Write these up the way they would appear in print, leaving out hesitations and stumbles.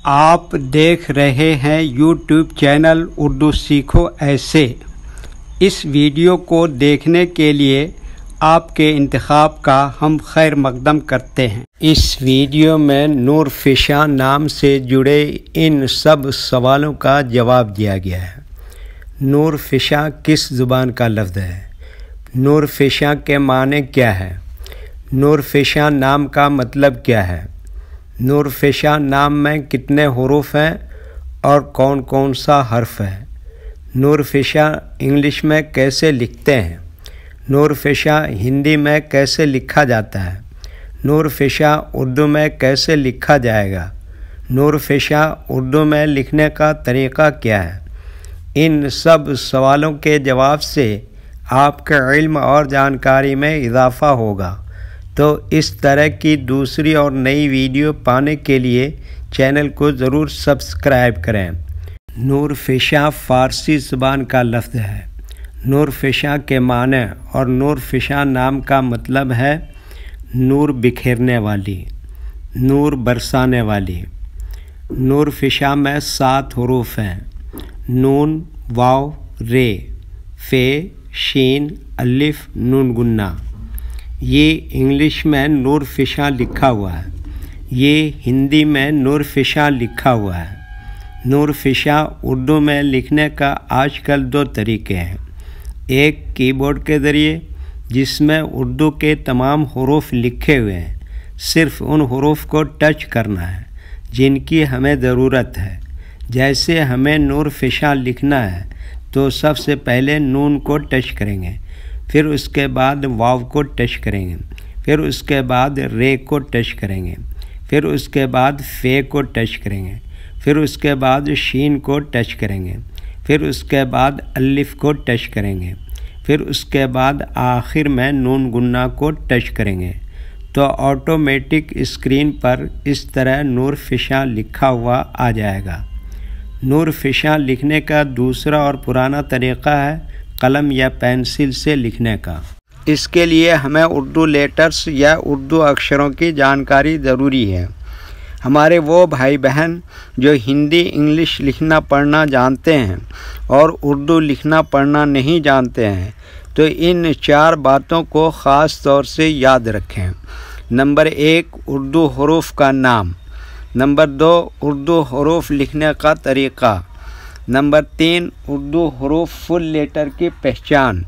आप देख रहे हैं YouTube चैनल उर्दू सीखो ऐसे। इस वीडियो को देखने के लिए आपके इंतखाब का हम खैर मकदम करते हैं। इस वीडियो में नूरफिशा नाम से जुड़े इन सब सवालों का जवाब दिया गया है। नूरफिशा किस ज़ुबान का लफ्ज़ है? नूरफिशा के माने क्या है? नूरफिशा नाम का मतलब क्या है? नूरफिशा नाम में कितने हुरूफ हैं और कौन कौन सा हर्फ है? नूरफिशा इंग्लिश में कैसे लिखते हैं? नूरफिशा हिंदी में कैसे लिखा जाता है? नूरफिशा उर्दू में कैसे लिखा जाएगा? नूरफिशा उर्दू में लिखने का तरीक़ा क्या है? इन सब सवालों के जवाब से आपके इल्म और जानकारी में इजाफ़ा होगा। तो इस तरह की दूसरी और नई वीडियो पाने के लिए चैनल को ज़रूर सब्सक्राइब करें। नूरफिशा फ़ारसी ज़ुबान का लफ्ज़ है। नूरफिशा के माने और नूरफिशा नाम का मतलब है नूर बिखेरने वाली, नूर बरसाने वाली। नूरफिशा में 7 हुरूफ हैं: नून, वाव, रे, फे, शीन, अलिफ, नून गुन्ना। ये इंग्लिश में नूरफिशा लिखा हुआ है, ये हिंदी में नूरफिशा लिखा हुआ है। नूरफिशा उर्दू में लिखने का आजकल 2 तरीके हैं। एक कीबोर्ड के ज़रिए, जिसमें उर्दू के तमाम हुरूफ लिखे हुए हैं, सिर्फ़ उन हुरूफ को टच करना है जिनकी हमें ज़रूरत है। जैसे हमें नूरफिशा लिखना है तो सबसे पहले नून को टच करेंगे, फिर उसके बाद वाव को टच करेंगे, फिर उसके बाद रे को टच करेंगे, फिर उसके बाद फे को टच करेंगे, फिर उसके बाद शीन को टच करेंगे, फिर उसके बाद अलिफ को टच करेंगे, फिर उसके बाद आखिर में नून गुन्ना को टच करेंगे। तो ऑटोमेटिक स्क्रीन पर इस तरह नूरफिशा लिखा हुआ आ जाएगा। नूरफिशा लिखने का दूसरा और पुराना तरीक़ा है कलम या पेंसिल से लिखने का। इसके लिए हमें उर्दू लेटर्स या उर्दू अक्षरों की जानकारी ज़रूरी है। हमारे वो भाई बहन जो हिंदी इंग्लिश लिखना पढ़ना जानते हैं और उर्दू लिखना पढ़ना नहीं जानते हैं, तो इन 4 बातों को ख़ास तौर से याद रखें। नंबर 1, उर्दू हुरूफ का नाम। नंबर 2, उर्दू हुरूफ लिखने का तरीक़ा। नंबर 3, उर्दू हुरूफ फुल लेटर की पहचान।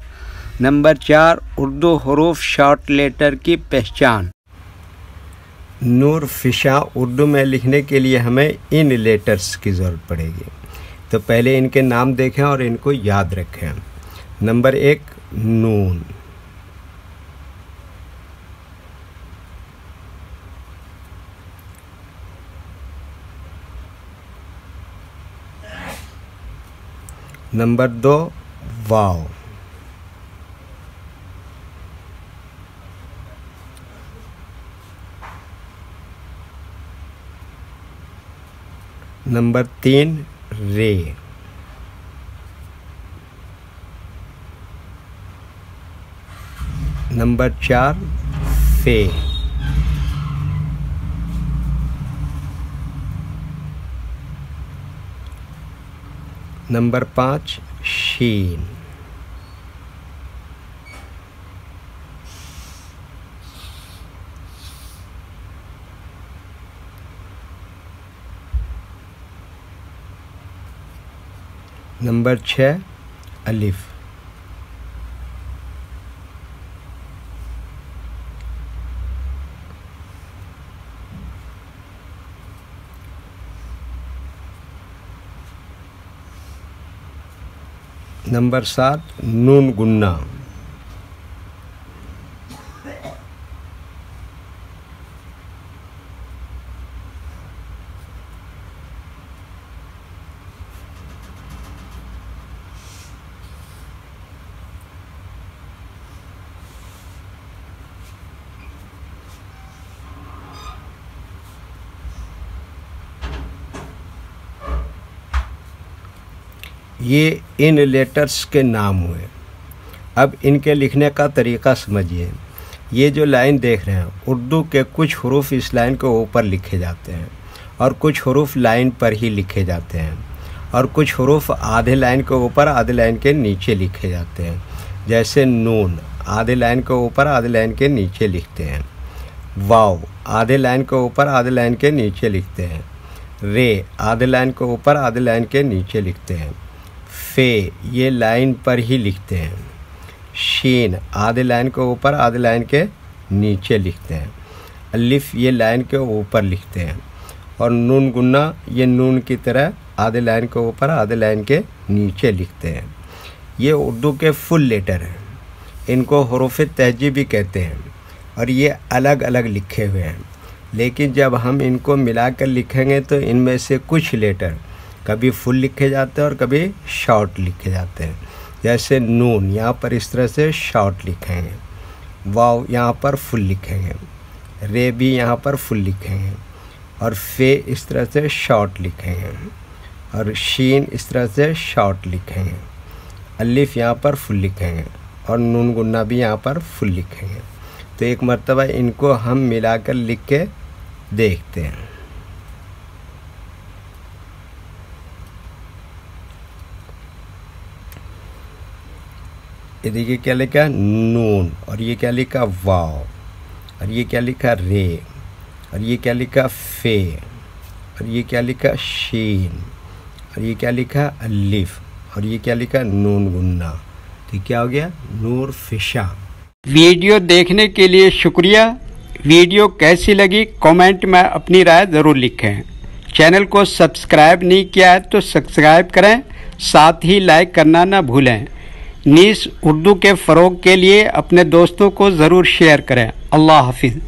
नंबर 4, उर्दू हुरूफ शॉर्ट लेटर की पहचान। नूरफिशा उर्दू में लिखने के लिए हमें इन लेटर्स की ज़रूरत पड़ेगी। तो पहले इनके नाम देखें और इनको याद रखें। नंबर 1, नून। नंबर 2, वाव। नंबर 3, रे। नंबर 4, फे। नंबर 5, शीन। नंबर 6, अलिफ। नंबर 7, नून गुन्ना। ये इन लेटर्स के नाम हुए। अब इनके लिखने का तरीक़ा समझिए। ये जो लाइन देख रहे हैं, उर्दू के कुछ हुरूफ इस लाइन के ऊपर लिखे जाते हैं और कुछ हरूफ लाइन पर ही लिखे जाते हैं और कुछ हरूफ आधे लाइन के ऊपर आधे लाइन के नीचे लिखे जाते हैं। जैसे नून आधे लाइन के ऊपर आधे लाइन के नीचे लिखते हैं, वाव आधे लाइन के ऊपर आधे लाइन के नीचे लिखते हैं, रे आधे लाइन के ऊपर आधे लाइन के नीचे लिखते हैं, फे ये लाइन पर ही लिखते हैं, शीन आधे लाइन के ऊपर आधे लाइन के नीचे लिखते हैं, अलिफ ये लाइन के ऊपर लिखते हैं और नून गुन्ना ये नून की तरह आधे लाइन के ऊपर आधे लाइन के नीचे लिखते हैं। ये उर्दू के फुल लेटर हैं, इनको हरूफ तहजी भी कहते हैं और ये अलग अलग लिखे हुए हैं, लेकिन जब हम इनको मिलाकर लिखेंगे तो इनमें से कुछ लेटर कभी फुल लिखे जाते हैं और कभी शॉर्ट लिखे जाते हैं। जैसे नून यहाँ पर इस तरह से शॉर्ट लिखेंगे, वाव यहाँ पर फुल लिखेंगे, रे भी यहाँ पर फुल लिखेंगे और फे इस तरह से शॉर्ट लिखेंगे और शीन इस तरह से शॉर्ट लिखेंगे, अलिफ यहाँ पर फुल लिखेंगे और नून गुन्ना भी यहाँ पर फुल लिखेंगे। तो एक मर्तबा इनको हम मिलाकर लिख के देखते हैं। ये देखिए क्या लिखा नून और ये क्या लिखा वाव और ये क्या लिखा रे और ये क्या लिखा फे और ये क्या लिखा शीन और ये क्या लिखा अलिफ और ये क्या लिखा नून गुन्ना। तो क्या हो गया नूर फिशा। वीडियो देखने के लिए शुक्रिया। वीडियो कैसी लगी कमेंट में अपनी राय ज़रूर लिखें। चैनल को सब्सक्राइब नहीं किया है तो सब्सक्राइब करें, साथ ही लाइक करना ना भूलें। नीस उर्दू के फ़रोग़ के लिए अपने दोस्तों को ज़रूर शेयर करें। अल्लाह हाफिज़।